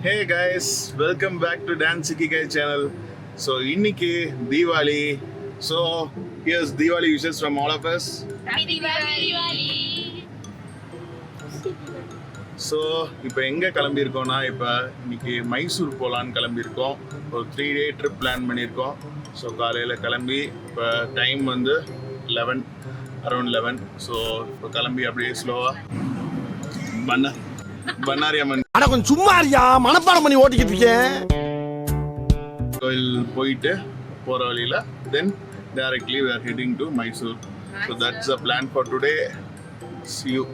Hey guys, welcome back to Dance Ikigai channel. So இன்னைக்கு Diwali. So here's Diwali wishes from all of us. Happy Diwali. So இப்போ எங்க கிளம்பி இருக்கோம்னா இப்போ இன்னைக்கு மைசூர் போலான்னு கிளம்பி இருக்கோம். ஒரு 3-day ட்ரிப் பிளான் பண்ணியிருக்கோம். ஸோ காலையில் கிளம்பி இப்போ டைம் வந்து 11 ஸோ இப்போ கிளம்பி அப்படியே ஸ்லோவாக பண்ணாரி அம்மன் அட கொஞ்சம் சும்மா இருயா, மனப்பாடம் பண்ணி ஓட்டிக்கிட்டு இருக்கேன். கோயில் போயிட்டு போகிற வழியில் தென் directly we are heading to Mysore. So that's the plan for today. See you.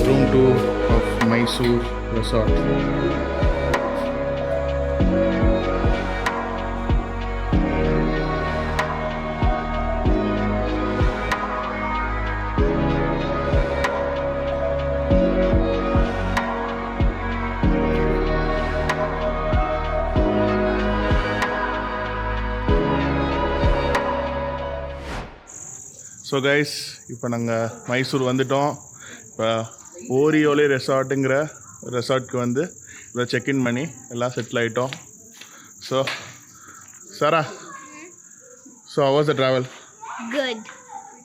Room 2 of Mysore Resort. So guys இப்போ நாங்கள் மைசூர் வந்துட்டோம். இப்போ ஓரியோலே ரெசார்ட்டுங்கிற ரெசார்ட்க்கு வந்து இதை செக்இன் பண்ணி எல்லாம் செட்டில் ஆகிட்டோம். So Sara, so how the travel? Good.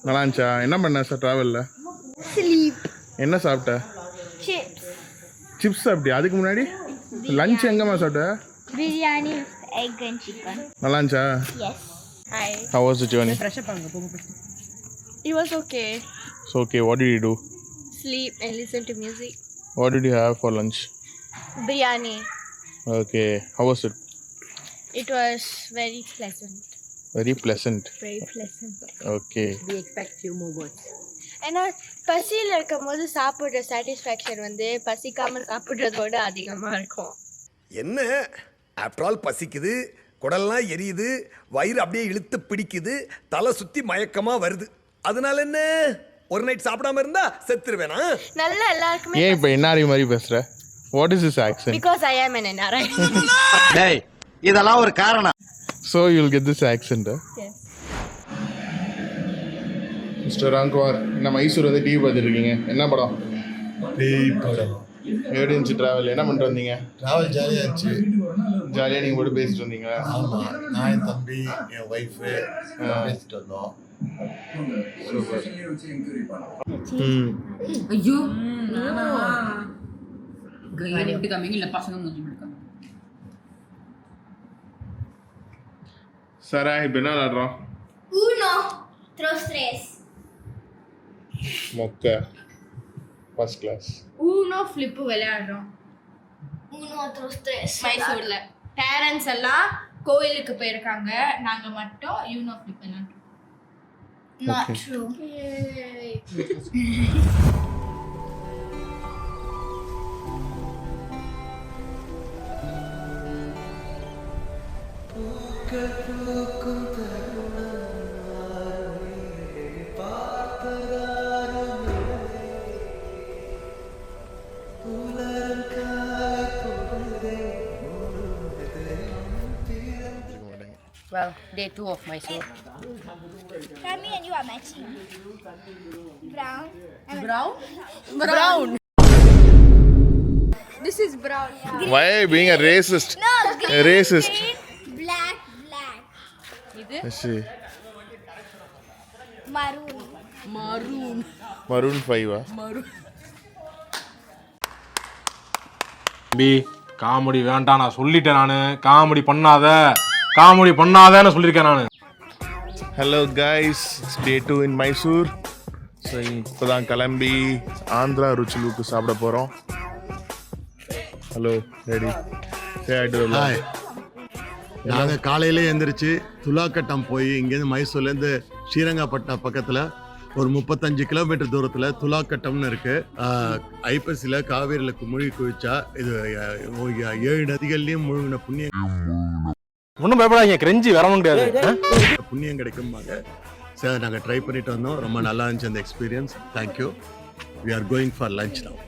நல்லா இருந்துச்சா? என்ன பண்ண சார் ட்ராவலில்? Sleep. என்ன சாப்பிட்ட? Chips. சிப்ஸ் சாப்பிட்டியா? அதுக்கு முன்னாடி லஞ்ச் எங்கேம்மா சாப்பிட்ட? Biryani with egg and chicken. நல்லா இருந்துச்சா? Yes. Hi. How was the journey? It was okay. So okay, what did you do? Sleep and listen to music. What did you have for lunch? Biryani. Okay, how was it? It was very pleasant. Very pleasant. Very pleasant. Okay. We expect few more words. ஏன்னா பசியில் இருக்கும்போது சாப்பிட்ற satisfaction வந்து பசிக்காமல் சாப்பிட்றதோட அதிகமாக இருக்கும். என்ன after all பசிக்குது, குடல்லாம் எரியுது, வயிறு அப்படியே இழுத்து பிடிக்குது, தலை சுத்தி மயக்கமா வருது. அதனால என்ன, ஒரு நைட் சாப்பிடாம இருந்தா செத்துருவேனா? நல்லா எல்லாருக்குமே ஏன் இப்போ என்ஆர்ஐ மாதிரி பேசுற? What is this accent? because I am an NRI. டேய் இதெல்லாம் ஒரு காரணம். So you'll get this accent. Yes. Mister Ramkumar, என்ன மைசூர் வந்து டிவி பார்த்துட்டு இருக்கீங்க? என்ன படம்? எப்படி இருந்துச்சு ட்ராவல்? என்ன பண்ணிட்டு வந்தீங்க? ட்ராவல் ஜாலியாக இருந்துச்சு. ஜாலியாக நீங்கள் போட்டு பேசிட்டு வந்தீங்களா? ஆமாம், நான் என் தம்பி என் ஒய்ஃபு பேசிட்டு வந்தோம். சூப்பர். ஐயோ எப்படி காமிங்க இல்லை பசங்க மூஞ்சி முடிக்காம. சாரா, இப்போ என்ன விளாடுறோம்? Uno, dos, tres. மொக்க ஃபர்ஸ்ட் கிளாஸ். ஊனோ ஃப்ளிப்பு விளையாடுறோம் Uno, dos, tres. மைசூர்ல. பேரண்ட்ஸ் எல்லாம் கோயிலுக்கு போயிருக்காங்க, நாங்க மட்டும் யூனோ ஃப்ளிப் விளையாடுறோம். Not Okay. true. Well, day 2 of Mysore. Rami and you are matching. Brown. Brown? Brown. This is brown. Why being a racist? No, green, A racist. green, black, black. I see. Maroon. Maroon 5 ah? தம்பி comedy வேண்டாம் நான் சொல்லிட்டேன். நான் comedy பண்ணாதேன்னு சொல்லியிருக்கேன் நான். Hello guys, it's day 2 in Mysore. So இப்போ தான் கிளம்பி ஆந்திரா ருச்சிலுக்கு சாப்பிட போகிறோம். Hello ready hi. நாங்கள் காலையிலே எழுந்திரிச்சு துலாக்கட்டம் போய் இங்கேருந்து மைசூர்லேருந்து ஸ்ரீரங்கப்பட்டினா பக்கத்தில் ஒரு 35 கிலோமீட்டர் தூரத்தில் துலாக்கட்டம்னு இருக்குது. ஐப்பசியில் காவேரியில் மூழ்கி குளிச்சா இது 7 நதிகள்லேயும் முழுகின ஒன்றும் பயப்படாதீங்க, கிரெஞ்சி வர முடியாது. புண்ணியம் கிடைக்கும்பாங்க. சார் நாங்கள் ட்ரை பண்ணிட்டு வந்தோம். ரொம்ப நல்லா இருந்துச்சு அந்த experience. Thank you. We are going for lunch now.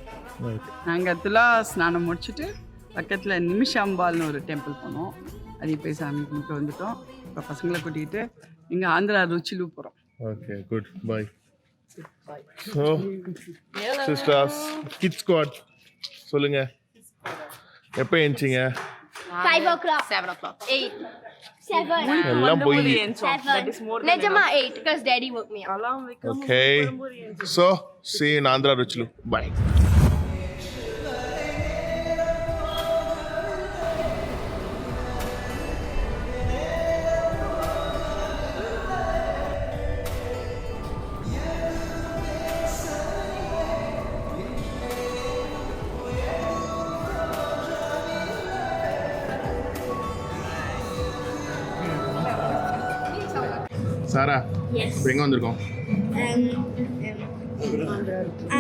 நாங்கள் துலா ஸ்நானம் முடிச்சுட்டு பக்கத்தில் நிமிஷாம்பால்னு ஒரு டெம்பிள் போனோம். அது போய் சாமி கும்பிட்டு வந்துட்டோம். இப்போ பசங்களை கூட்டிகிட்டு இங்கே ஆந்திரா ருச்சிலு போகிறோம். Okay good bye. So sisters kid squad சொல்லுங்கள், எப்போ எழுந்திங்க? 5 o'clock. 7 o'clock. 8. 7. எல்லாம் போய். 7. Nejama 8 because daddy woke me up. Okay so see you in Andhra Ruchulu. Bye. Sara இப்போ எங்கே வந்திருக்கோம்?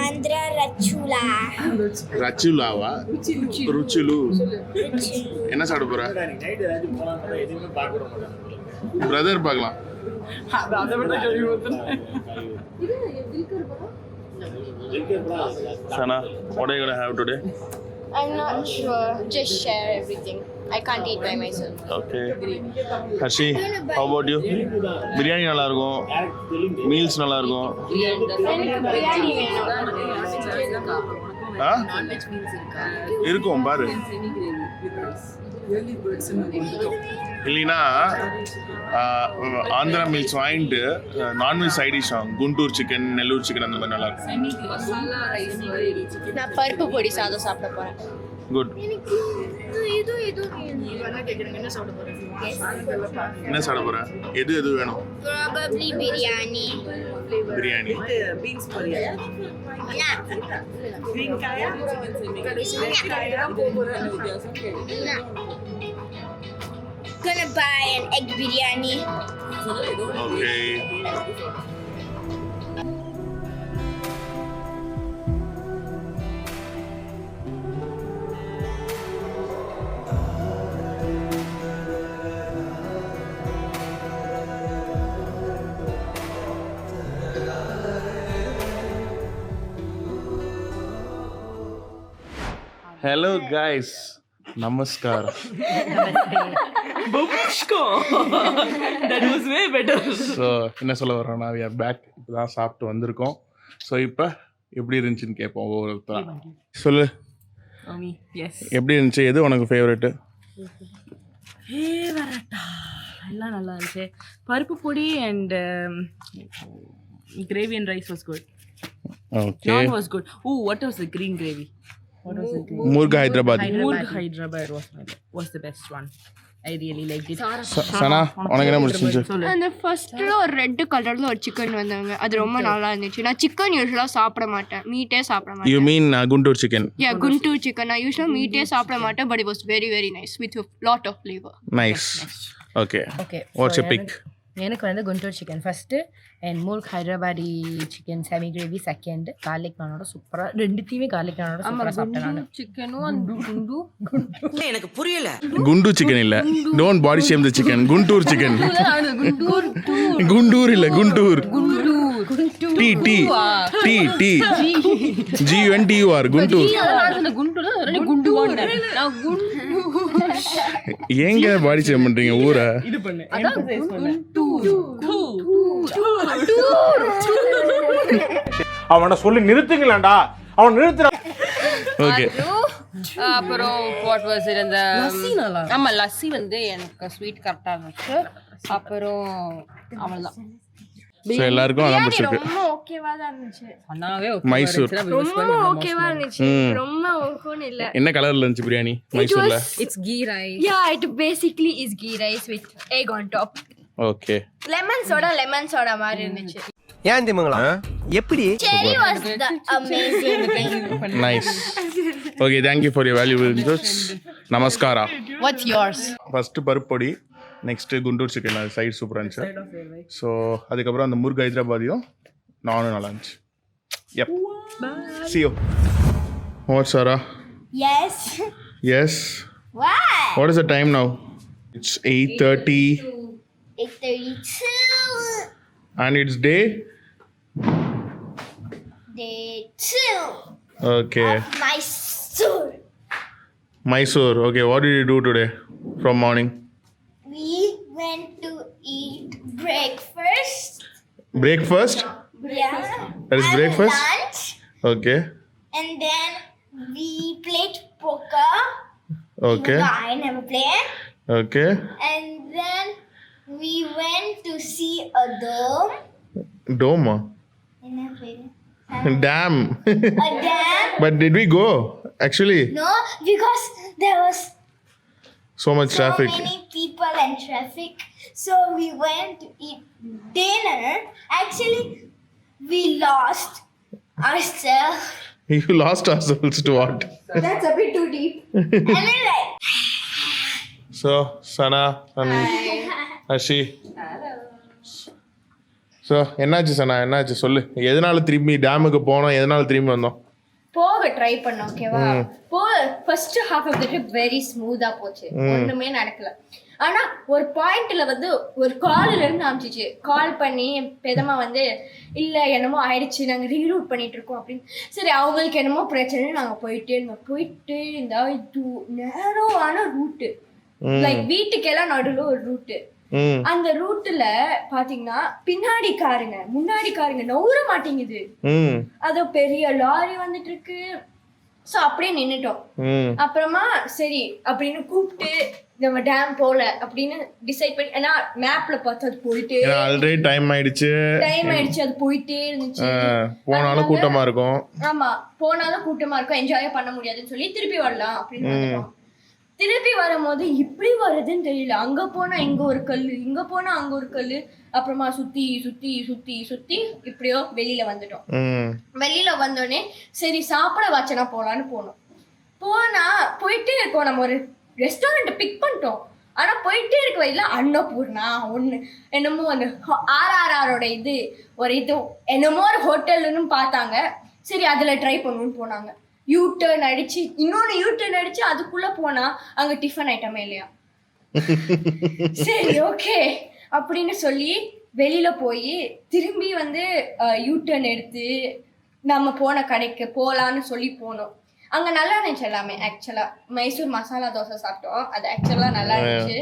Andhra Rachula. ரச்சுலாவா? ருச்சிலு. என்ன சாப்பிட போற? பிரதர் பார்க்கலாம். Sana, what are you gonna have today? I'm not sure. Just share everything. I can't eat by myself. Okay. Harshi, how about you? Biryani நல்லா இருக்கும், meals நல்லா இருக்கும். Biryani வேணும். ஆ Non-veg meals இருக்கா? இருக்கும் பாரு. Early birds இல்லைன்னா ஆந்திரா மீல்ஸ் வாங்கிட்டு நான்வெஜ் சைட் டிஷ் ஆகும். குண்டூர் சிக்கன், நெல்லூர் சிக்கன் அந்த மாதிரி நல்லா இருக்கும். masala rice நான் பருப்பு பொடி சாதம் சாப்பிட போறேன். குட். என்ன சாப்பிட போற? எது எது வேணும்? Probably biryani. பிரியாணி. பீன்ஸ் பொரியல். Gonna buy an egg biryani. Okay. Hello guys, நமஸ்காரம். That was way better. So என்ன சொல்ல வரோன்னா we are back. இப்போ தான் சாப்பிட்டு வந்திருக்கோம். ஸோ இப்போ எப்படி இருந்துச்சுன்னு கேட்போம் ஒவ்வொருத்தரா. சொல்லு, Yes. எப்படி இருந்துச்சு? எது உனக்கு ஃபேவரெட்டு? எல்லாம் நல்லா இருந்துச்சு. பருப்பு பொடி and gravy and rice was good. Okay. Naan was good. Oh, what was the green gravy? What was the green? Murgh Hyderabad. Hyderabad was the best one. I really liked it. Sana, உனக்கு என்ன பிடிச்சிருந்துச்சு? அந்த ஃபர்ஸ்ட்ல ஒரு ரெட் கலர்ல ஒரு சிக்கன் வந்தாங்க. அது ரொம்ப நல்லா இருந்துச்சு. நான் சிக்கன் யூசுவலா சாப்பிட மாட்டேன், மீட்டே சாப்பிட மாட்டேன். You mean Guntur chicken? Yeah, Guntur chicken. நான் யூசுவலா மீட்டே சாப்பிட மாட்டேன், but it was very very nice with a lot of flavor. Nice. Okay. Okay. What's your pick? எனக்கு வந்து Guntur chicken first and murgh Hyderabadi chicken semi gravy second. Garlic நானோட சூப்பரா ரெண்டுத்தையுமே garlic நானோட சூப்பரா சாப்பிட்டேன் நான். சிக்கனும் அந்த குண்டு எனக்கு புரியல. குண்டு சிக்கன் இல்ல, don't body shame the chicken. Guntur chicken. Guntur இல்ல, Guntur. T T T T GUNTUR Guntur. ஏங்க பாடி ஷேம் பண்றீங்க ஊரை? அவனை சொல்லி நிறுத்துங்களேன்டா, அவன் நிறுத்துற. ஓகே அப்புறம் வாட் வாஸ் இட் அந்த லஸ்ஸி நல்லா ஆமா லஸ்ஸி வந்து எனக்கு ஸ்வீட் கரெக்டா இருந்துச்சு. அப்புறம் அவ்வளவுதான். ஸோ எல்லாருக்கும் அதான் பிடிச்சிருக்கு. ரொம்ப ஓகேவா தான் இருந்துச்சு. அண்ணாவே மைசூர். ரொம்ப ஓகேவா இருந்துச்சு. ரொம்ப ஓகேன்னு இல்ல. என்ன கலர்ல இருந்துச்சு பிரியாணி மைசூர்ல? It's ghee rice. Yeah, it basically is ghee rice with egg on top. Okay. Lemon soda மாதிரி இருந்துச்சு. ஏன் திமுங்களா எப்படி Cherry was the amazing thing. Nice. Okay, thank you for your valuable inputs. நமஸ்காரா. What's yours? ஃபர்ஸ்ட் பருப்பொடி, next Guntur chicken, அது side சூப்பராக இருந்துச்சு. So அதுக்கப்புறம் அந்த முர்க் ஹைதராபாதியும் நானும் நல்லா இருந்துச்சு. எப் see you. What, Sarah? Yes. Yes. What? What is the time now? It's 8:30 8:32. and it's day. Day 2. Okay. Mysore. Mysore. Okay, what did you do today from morning? We went to eat breakfast. Breakfast? Yeah. That is and breakfast? Lunch. Okay. And then we played poker. Okay. Even though I never played. Okay. And then we went to see a dome. Dome. I never played it. Dam. A dam. But did we go? Actually, No, because there was so much so traffic. many people and traffic. So we went to eat dinner. Actually, we lost ourselves. You lost ourselves to what? That's a bit too deep. And then like, So, Sana and Ashi. So என்னாச்சு சனா, என்னாச்சு சொல்லு. எதனால திரும்பி டேமுக்கு போனோம், எதனால திரும்பி வந்தோம்? போக ட்ரை பண்ணோம். ஓகேவா? First half of the trip very ஸ்மூத்தா போச்சு. ஒண்ணுமே நடக்கல. ஆனா ஒரு பாயிண்ட்ல வந்து ஒரு கால்ல இருந்து ஆரம்பிச்சிச்சு. கால் பண்ணி பெதமா வந்து இல்ல என்னமோ ஆயிடுச்சு, நாங்க ரீரூட் பண்ணிட்டு இருக்கோம் அப்படின்னு. சரி, அவங்களுக்கு என்னமோ பிரச்சனை, நாங்க போயிட்டே இருந்தா இது நேரமான ரூட்டு. லைக் வீட்டுக்கெல்லாம் நடுவில் ஒரு ரூட்டு. அந்த ரூட்ல பாத்தீங்கன்னா பின்னாடி காருங்க முன்னாடி காருங்க நவுற மாட்டேங்குது. அது பெரிய லாரி வந்துட்டு இருக்கு. சோ அப்படியே நின்னுட்டோம். அப்புறமா சரி அப்படின்னு கூப்பிட்டு நம்ம டேம் போல அப்படின்னு டிசைட் பண்ணி, ஏன்னா மேப்ல பார்த்து அது போயிட்டே ஆல்ரெடி டைம் ஆயிடுச்சு, அது போயிட்டே இருந்துச்சு. போனாலும் கூட்டமா இருக்கும். ஆமா, போனாலும் கூட்டமா இருக்கும், என்ஜாய் பண்ண முடியாதுன்னு சொல்லி திருப்பி வரலாம் அப்படின்னு வந்துட்டோம். திருப்பி வரும்போது இப்படி வருதுன்னு தெரியல. அங்க போனா இங்க ஒரு கல்லு, இங்க போனா அங்க ஒரு கல்லு. அப்புறமா சுத்தி சுத்தி சுத்தி சுத்தி இப்படியோ வெளியில வந்துட்டோம். வெளியில வந்தோடனே சரி சாப்பிட வாச்சனா போலான்னு போனோம். போயிட்டே இருக்கோம். நம்ம ஒரு ரெஸ்டாரண்ட் பிக் பண்ணிட்டோம். ஆனா போயிட்டே இருக்க வழியில அன்னபூர்ணா ஒண்ணு என்னமோ அந்த RRR இது ஒரு இது என்னமோ ஒரு ஹோட்டல்னு பார்த்தாங்க. சரி அதுல ட்ரை பண்ணுன்னு போனாங்க. யூ-டர்ன் அடிச்சு இன்னொன்னு யூ-டர்ன் அடிச்சு அதுக்குள்ள போனா அங்க டிஃபன் ஐட்டமே இல்லையா. சரி ஓகே அப்படின்னு சொல்லி வெளியில போய் திரும்பி வந்து யூ-டர்ன் எடுத்து நம்ம போன கடைக்கு போலான்னு சொல்லி போனோம். அங்க நல்லா இருந்துச்சு எல்லாமே. ஆக்சுவலா மைசூர் மசாலா தோசை சாப்பிட்டோம். அது ஆக்சுவலா நல்லா இருந்துச்சு.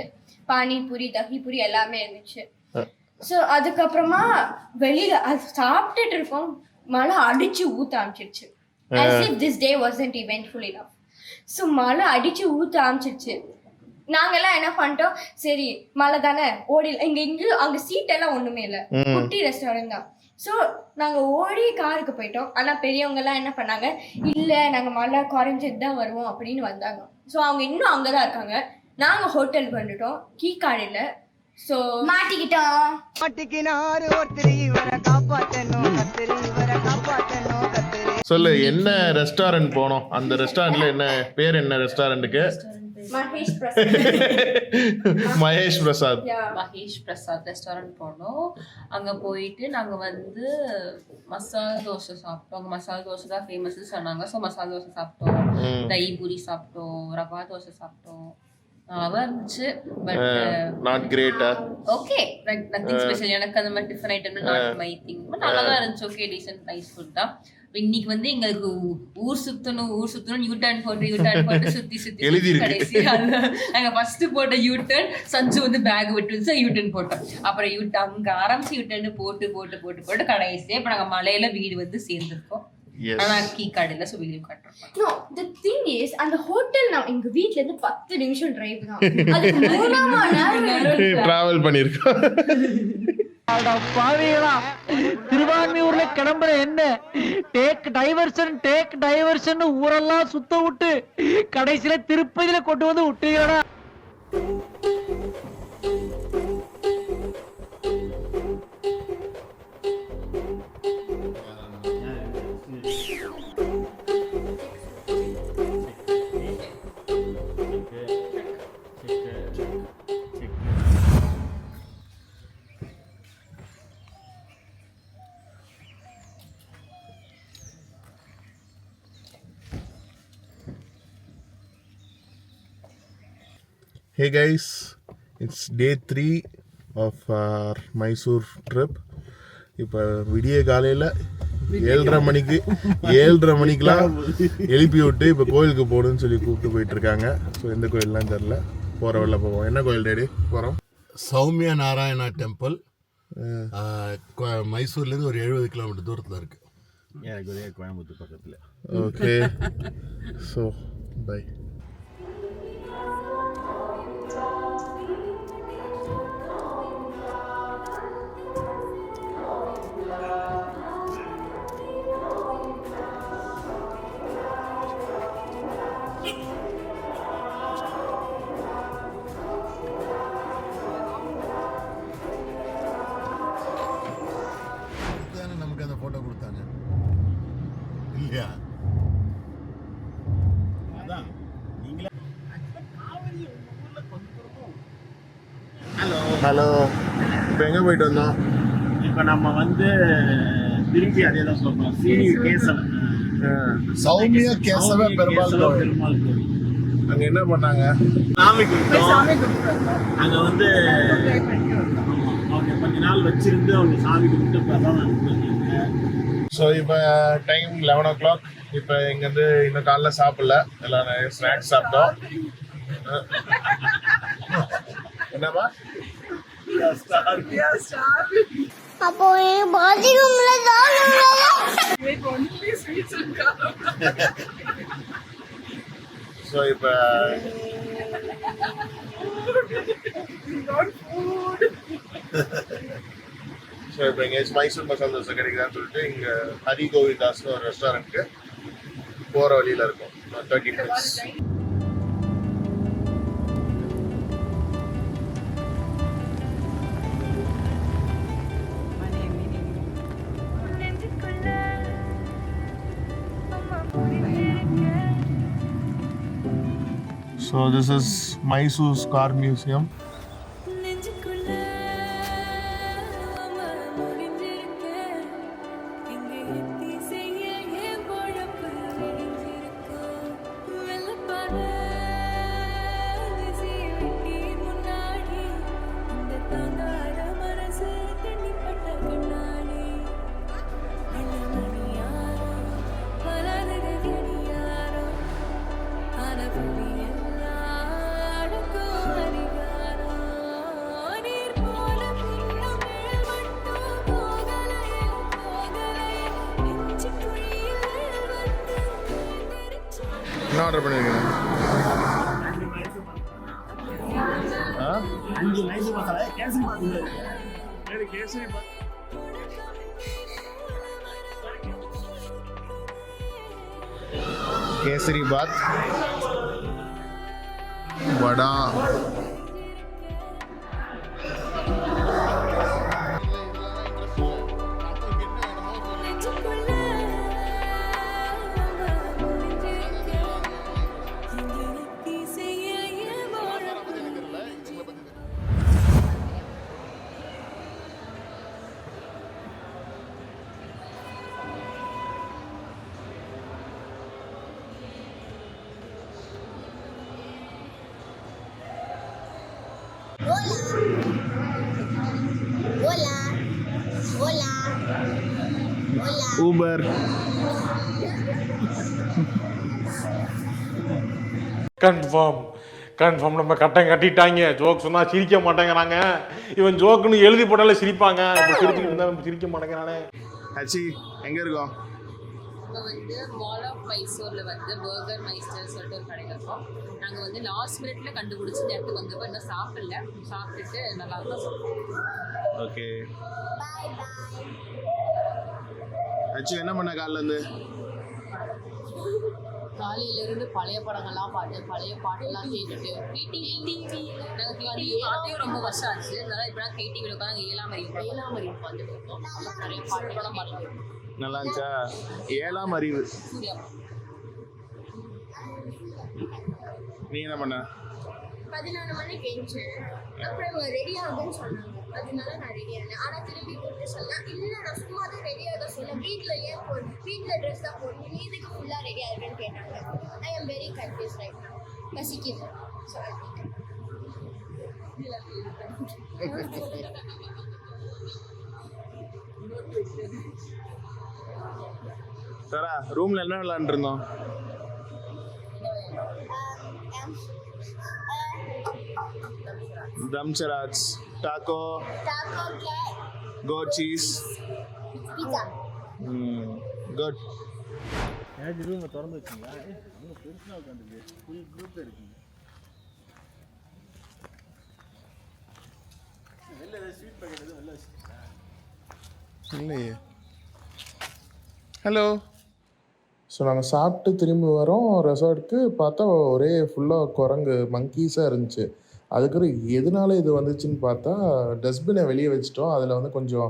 பானிபூரி, தஹிபூரி எல்லாமே இருந்துச்சு. ஸோ அதுக்கப்புறமா வெளியில அது சாப்பிட்டுட்டு இருக்கோம், மழை அடிச்சு ஊத்த ஆரம்பிச்சிருச்சு. As if this day wasn't eventful enough. So மழை அடிச்சு ஊத்த ஆரம்பிச்சிருச்சு. நாங்கெல்லாம் என்ன பண்ணிட்டோம், சரி மழை தானே ஓடி இங்கேயும் அங்கே சீட் எல்லாம் ஒண்ணுமே இல்லை, குட்டி ரெஸ்டாரண்ட் தான். ஸோ நாங்கள் ஓடி காருக்கு போயிட்டோம். ஆனால் பெரியவங்க எல்லாம் என்ன பண்ணாங்க, இல்லை நாங்கள் மழை குறைஞ்சிட்டு தான் வருவோம் அப்படின்னு வந்தாங்க. ஸோ அவங்க இன்னும் அங்கே தான் இருக்காங்க. நாங்கள் ஹோட்டலுக்கு வந்துட்டோம், கீ கார்டில். ஸோ மாட்டிக்கிட்டோம். சொல்லு, என்ன ரெஸ்டாரண்ட் போனோம்? அந்த ரெஸ்டாரண்ட்ல என்ன பேர்? என்ன ரெஸ்டாரண்ட்டுக்கு? மகேஷ் பிரசாத். மகேஷ் பிரசாத். மகேஷ் பிரசாத் ரெஸ்டாரண்ட் போனோம். அங்கே போயிட்டு நாங்கள் வந்து மசாலா தோசை சாப்பிட்டோம். அங்கே மசாலா தோசை தான் ஃபேமஸ்ன்னு சொன்னாங்க. ஸோ மசாலா தோசை சாப்பிட்டோம், தஹி பூரி சாப்பிட்டோம், ரவா தோசை சாப்பிட்டோம். நல்லா இருந்துச்சு. பட் நாட் கிரேட்டா? Okay, like nothing special. எனக்கு அந்த மாதிரி tiffin item not my thing. But நல்லா தான் இருந்துச்சு. ஓகே, டீசென்ட் நைஸ் ஃபுட் தான். இன்னைக்கு வந்து எங்களுக்கு ஊர் சுத்தணும் யூ-டர்ன் போட்டு சுத்தி கடைசி நாங்க ஃபர்ஸ்ட் போட்ட யூ-டர்ன் சஞ்சு வந்து பேக் விட்டு யூ-டர்ன் போட்டோம். அப்புறம் அங்க ஆரம்பிச்சு யூ-டர்ன் போட்டு கடைசியா இப்ப நாங்க மலையில வீடு வந்து சேர்ந்துருக்கோம். Yes. ஆனா கீ கார்டு இல்ல, சோ வெளிய காட்டுறோம். No, the thing is, அந்த ஹோட்டல் நான் எங்க வீட்ல இருந்து 10 நிமிஷம் டிரைவ் தான். அதுக்கு 3 மணி நேரம் டிராவல் பண்ணிருக்கோம். பாவிகளா, திருவான்மியூர்ல கிளம்புற என்ன டேக் டைவர்ஷன் ஊரெல்லாம் சுத்த விட்டு கடைசியில திருப்பதியில கொண்டு வந்து விட்டீங்களா? Hey guys, it's day 3 of our Mysore trip. இப்போ விடிய காலையில் 7:30 மணிக்கெலாம் எழுப்பி விட்டு இப்போ கோயிலுக்கு போகணுன்னு சொல்லி கூப்பிட்டு போயிட்டுருக்காங்க. ஸோ எந்த கோயிலெலாம் தெரில, போகிற வழியில் போவோம். என்ன கோயில் டேடி போகிறோம்? சௌமியா நாராயணா டெம்பிள். மைசூர்லேருந்து ஒரு 70 கிலோமீட்டர் தூரத்தில் இருக்குது. எனக்கு ஒரே கோயம்புத்தூர் பக்கத்தில். Okay, so bye. நமக்கு அந்த ஃபோட்டோ கொடுத்தாங்க இல்லையா? ஹலோ, இப்போ எங்கே போயிட்டு வந்தோம்? இப்போ நம்ம வந்து திரும்பி அதே தான் சொல்றோம். சீனி கேசவ சௌமியா கேசவ பெருமாள் கோவில். அங்கே என்ன பண்ணாங்க? சாமி கும்பிட்டோம். அங்க வந்து அவங்க கொஞ்ச நாள் வச்சிருந்து அவங்க சாமி கும்பிட்டு பிரசாதம் அனுப்பிட்டாங்க. ஸோ இப்போ டைம் 11 o'clock. இப்போ இங்கேருந்து இன்னும் காலைல சாப்பிடல, எல்லாம் நிறைய ஸ்நாக்ஸ் சாப்பிட்டோம். என்னப்பா? அப்போ பாத்ரூம்ல தான் ஸோ இப்போ ஸோ இப்போ எங்கேயாச்சும் மைசூர் மசாலா தோசை கிடைக்குதான்னு சொல்லிட்டு இங்கே ஹரி கோவிந்தாஸ்னு ஒரு ரெஸ்டாரண்ட்டுக்கு போகிற வழியில் இருக்கும். 30 minutes. So this is Mysore's car museum. என்ன ஆர்டர் பண்ணிருக்கீங்க? 5 மைசூர் மசாலா கேசரி பாத்து. கேசரி பாத். கேசரி பாத், வடா, ஊபர். கன்ஃபார்ம் நம்ம கட்டம் கட்டிட்டாங்க. ஜோக் சொன்னா சிரிக்க மாட்டேங்கிறாங்க. இவன் ஜோக்குன்னு எழுதி போட்டாலே சிரிப்பாங்க. இப்போ சிரிச்சுக்கிட்டு இருந்தா சிரிக்க மாட்டேங்கிறானே. ஹச்சி எங்கே இருக்கோம்? இப்போ வந்து மால் ஆஃப் மைசூரில் வந்து பர்கர் மைஸ்டர் சொல்லிட்டு ஒரு கடையில் இருக்கோம். நாங்கள் வந்து லாஸ்ட் மினிட்ல கண்டுபிடிச்சி இந்த இடத்துக்கு வந்து இன்னும் சாப்பிடல, சாப்பிட்டுட்டு நல்லா இருந்தால் சொல்லுவோம். ஓகே ஆக்சுவலி என்ன பண்ண காலிலேருந்து? காலையிலேருந்து பழைய படங்கள்லாம் பார்த்து பழைய பாட்டெல்லாம் கேட்டுட்டு நாங்கள் பார்த்தையும் ரொம்ப வருஷம் ஆச்சு. அதனால இப்போ நான் கேடிவியில் உட்காந்து ஏழாமரி பார்த்துட்டு இருக்கோம். நிறைய பாட்டு படம் பார்த்துட்டு நல்லா இருந்துச்சா? 7ஆம் அறிவு. சூர்யா நீ என்ன பண்ண? 11 மணிக்கு எழுந்தேன். அப்புறம் அவங்க ரெடி ஆகுதுன்னு சொன்னாங்க, அதனால நான் ரெடி ஆனேன். ஆனால் திருப்பி கூப்பிட்டு சொன்னேன், இல்லை நான் சும்மா தான் ரெடி ஆக சொன்னேன், வீட்டில் ஏன் வீட்டில் ட்ரெஸ் தான் போடணும், நீ இதுக்கு ஃபுல்லாக ரெடி ஆகுதுன்னு கேட்டாங்க. I am very confuse right now. பசிக்குது. ஸோ சரா ரூமில் என்ன விளாண்டுட்டு இருந்தோம்? தம்சராஜ், டாக்கோ, goat cheese, pizza. Good. இல்லையே. ஹலோ. ஸோ நாங்கள் சாப்பிட்டு திரும்பி வரோம் ரெசார்ட்டுக்கு. பார்த்தா ஒரே ஃபுல்லாக குரங்கு மங்கீஸாக இருந்துச்சு. அதுக்கப்புறம் எதனால இது வந்துச்சுன்னு பார்த்தா டஸ்ட்பினை வெளியே வச்சுட்டோம். அதில் வந்து கொஞ்சம்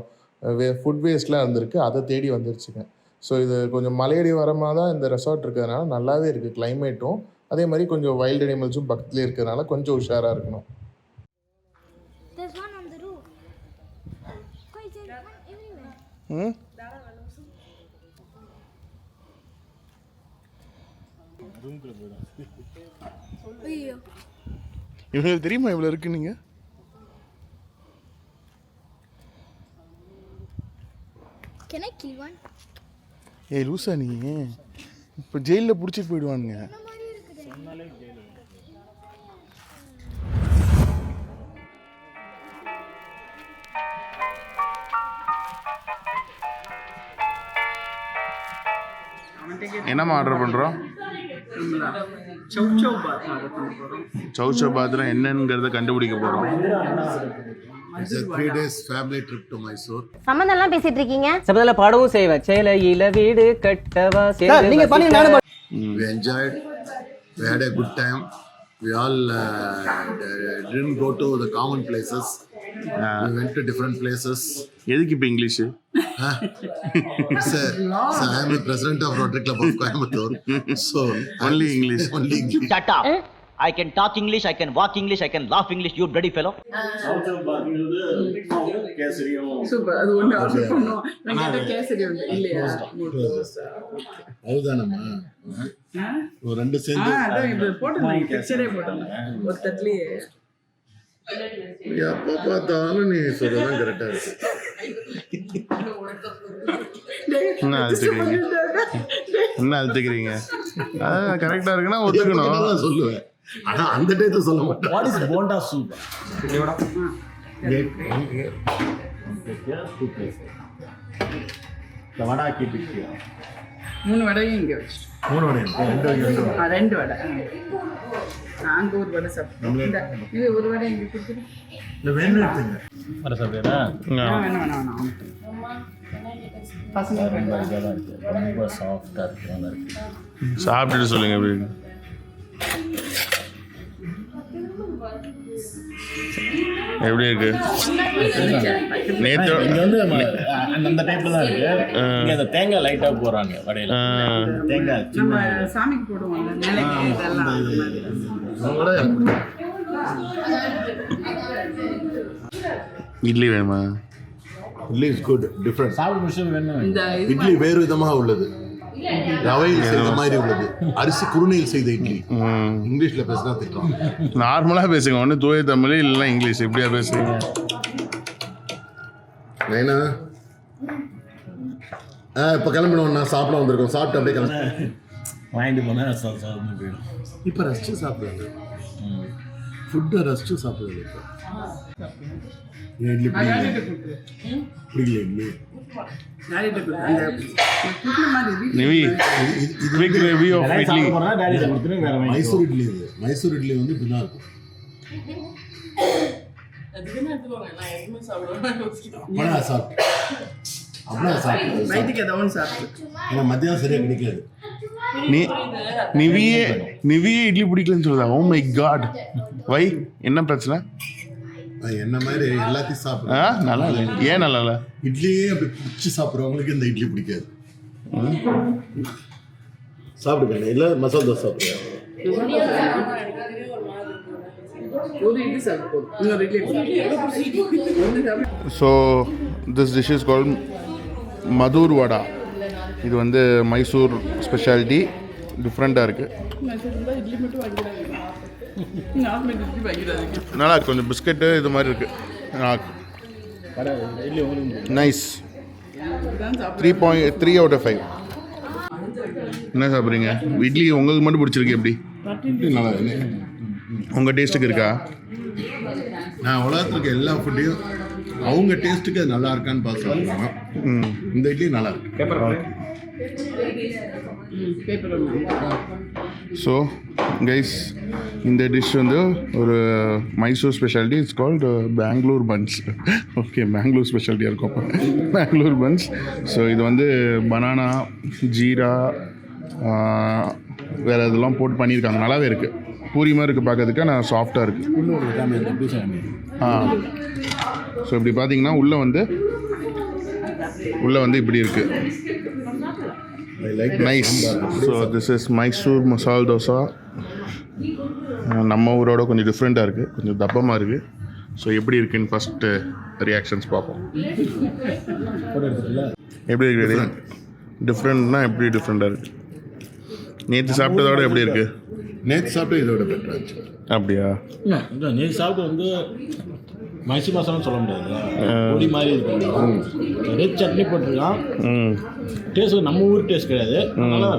ஃபுட் வேஸ்ட்லாம் இருந்திருக்கு, அதை தேடி வந்துருச்சுங்க. ஸோ இது கொஞ்சம் மலையடி வரமாக தான் இந்த ரெசார்ட் இருக்கிறதுனால நல்லாவே இருக்குது கிளைமேட்டும். அதே மாதிரி கொஞ்சம் வைல்டு அனிமல்ஸும் பக்கத்துலேயே இருக்கிறதுனால கொஞ்சம் உஷாராக இருக்கணும். There's one on the roof. Guys, there's one everywhere. ஐயோ, இவங்களுக்கு தெரியுமா இவ்வளோ இருக்கு? நீங்கள் can I kill one? ஏய் லூசா நீ, இப்போ ஜெயிலில் பிடிச்சிட்டு போயிடுவானுங்க. என்னம்மா ஆர்டர் பண்ணுறோம்? சௌச்சோ பாத்ரா என்னங்கிறத கண்டுபிடிக்க போகிறோம். It's a 3 days family trip to Mysore. சம்மந்தம்லாம் பேசிட்டு இருக்கீங்க. சபதல பாடவும் செய்வேன். சேலையில வீடு கட்டவா நீங்க பண்ணி நானே We enjoyed. We had a good time. We all didn't go to the common places. We went to different places. எதுக்கு இப்போ English? So I am the president of Rotary Club of Coimbatore. So Only English. Only English. Shut up. I can talk English, I can walk English, I can laugh English, you bloody fellow. Super. அது ஒன்று order பண்ணோம். நாங்கள் கேசரி வந்து இல்லையா? அதுதானம்மா ஒரு ரெண்டு சேர்ந்து அதான் இது போட்டிருந்தாங்க, பிக்சரே போட்டிருந்தாங்க ஒரு தட்லியே. எப்போ பார்த்தாலும் நீ சொல்றதான் கரெக்டா இருக்கு. என்ன அழுத்துக்கிறீங்க? அதான் கரெக்டாக இருக்குன்னா ஒத்துக்கணும். சொல்லுவேன், ஆனா அந்த டேத்தை சொல்ல மாட்டேன். What is bonda soup? மூணு வடையும் இங்கே வச்சுட்டோம். 3 வடை, 2 வடை. நாங்க ஒரு வடை சாப்பிட்டோம். இது ஒரு வடை இங்கே கொடுத்துரு. இந்த வேணும் எடுத்துங்க. வர சாப்பிடுறா? வேணாம். பசங்க ரொம்ப சாஃப்டா இருக்கு, நல்லா இருக்கு. சாப்பிட்டுட்டு சொல்லுங்க எப்படி இருக்கு. எப்படி இருக்கு? நேற்று இங்க வந்து அந்த டைப்ல தான் இருக்கு. இங்க அந்த தேங்காய் லைட்டா போறாங்க வடையில. தேங்காய் நம்ம சாமிக்கு போடுவோம்ல நிலைக்கு இதெல்லாம். இட்லி வேணுமா? Idli is good, different. சாப்பிட விஷயம் வேணும். இந்த இட்லி வேறு விதமாக உள்ளது, ரவையில் செய்த மாதிரி உள்ளது, அரிசி குருணையில் செய்த இட்லி. இங்கிலீஷ்ல பேசினா திட்டம். நார்மலாக பேசுங்க, ஒன்று தூய தமிழ் இல்லைன்னா இங்கிலீஷ், எப்படியா பேசுறீங்க? நைனா இப்போ கிளம்பிடுவோம், நான் சாப்பிட வந்திருக்கோம். சாப்பிட்டு அப்படியே கிளம்பி வாங்கிட்டு போனா சாப்பிட்டு போயிடும். இப்போ ரசிச்சு சாப்பிடுவாங்க. ஃபுட்டை ரசிச்சு சாப்பிடுறது இப்போ. ஏன் இட்லி பிடிக்கல idli? Nivi quick review of idli. Mysore idli இது. மைசூர் இட்லி வந்து இப்படி தான் இருக்கும். அப்படியே சாப்பிட்டு ஏன்னா மத்தியானம் சரியாக கிடைக்காது. நிவியே இட்லி பிடிக்கலன்னு சொல்லுதா? ஓ மை காட், வை, என்ன பிரச்சனை? என்ன மாதிரி எல்லாத்தையும் சாப்பிடுறேன். நல்லா இல்லை. ஏன் நல்லா இல்லை? இட்லியே அப்படி பிடிச்சி சாப்பிட்றவங்களுக்கு இந்த இட்லி பிடிக்காது. சாப்பிடுங்க, இல்லை மசாலா தோசை சாப்பிடுவேன். So this dish is called Maddur vada. இது வந்து மைசூர் ஸ்பெஷாலிட்டி, டிஃப்ரெண்ட்டாக இருக்குது. நல்லா இருக்கு. கொஞ்சம் பிஸ்கெட்டு இது மாதிரி இருக்குது. நைஸ். 3.3 out of 5. என்ன சாப்பிட்றீங்க? இட்லி உங்களுக்கு மட்டும் பிடிச்சிருக்கு எப்படி? நல்லா உங்கள் டேஸ்ட்டுக்கு இருக்கா? நான் உலகத்துக்கு எல்லா ஃபுட்டையும் அவங்க டேஸ்ட்டுக்கு அது நல்லா இருக்கான்னு பார்த்து சாப்பிடுவாங்க. இந்த இட்லி நல்லா இருக்கு. ஸோ கைஸ், இந்த டிஷ் வந்து ஒரு Mysore speciality. It's called Bangalore buns. Okay, Bangalore ஸ்பெஷாலிட்டியாக இருக்கும் அப்போ. பெங்களூர் பன்ஸ். ஸோ இது வந்து பனானா, ஜீரா, வேறு இதெல்லாம் போட்டு பண்ணியிருக்காங்க. நல்லாவே இருக்குது. பூரி மாதிரி இருக்குது பார்க்கறதுக்கு. ஆனால் சாஃப்டாக இருக்குது. ஸோ இப்படி பார்த்தீங்கன்னா உள்ளே வந்து இப்படி இருக்குது. Nice. So this is Mysore மசால் தோசா. நம்ம ஊரோட கொஞ்சம் டிஃப்ரெண்ட்டாக இருக்குது, கொஞ்சம் தப்பமாக இருக்குது. ஸோ எப்படி இருக்குன்னு ஃபஸ்ட்டு ரியாக்ஷன்ஸ் பார்ப்போம். எப்படி இருக்குது? டிஃப்ரெண்ட்னா எப்படி டிஃப்ரெண்ட்டாக இருக்குது? நேற்று சாப்பிட்டதோட எப்படி இருக்குது? நேற்று சாப்பிட்டு இதோட பெட்டராக இருந்துச்சு. அப்படியா? நேற்று சாப்பிட்டு வந்து மைசூர் மசாலான்னு சொல்ல முடியாது, பொடி மாதிரி இருக்கு. ரெட் சட்னி போட்டிருக்கான். டேஸ்ட் நம்ம ஊர் டேஸ்ட் கிடையாது. நல்லா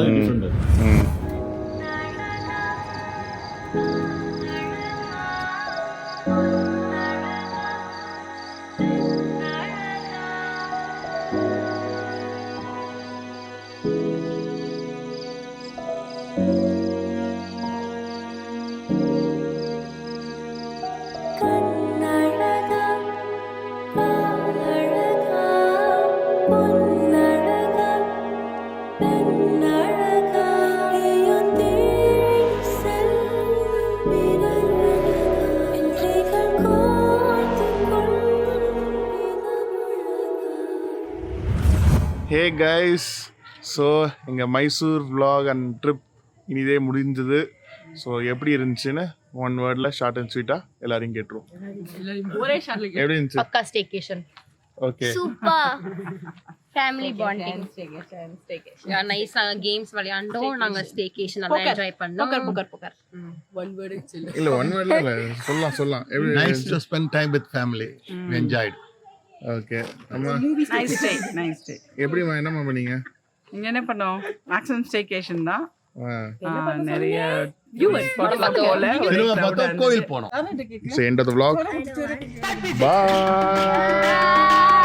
டிஃப்ரெண்ட். ஹே கைஸ், ஸோ எங்கள் மைசூர் vlog அண்ட் ட்ரிப் இனிதே முடிஞ்சது. ஸோ எப்படி இருந்துச்சுன்னு ஒன் வேர்டில் ஷார்ட் அண்ட் ஸ்வீட்டாக எல்லாரையும் கேட்டுருவோம். எப்படி இருந்துச்சு? பக்கா staycation. Okay, super. Family bonding. நைஸா கேம்ஸ் விளையாண்டோம். நாங்க ஸ்டேகேஷன் நல்லா என்ஜாய் பண்ணோம். புகர். இல்லை ஒன் வேர்டில் இல்லை, சொல்லலாம். எப்படி Nice to spend time with family. We enjoyed. Okay. அம்மா நைஸ் டே. எப்படிம்மா, என்னம்மா பண்ணீங்க? இங்கே என்ன பண்ணோம்? மேக்ஸிமம் ஸ்டேகேஷன் தான். நிறைய திரும்ப பார்த்தா கோயில் போனோம். End of the vlog. Bye.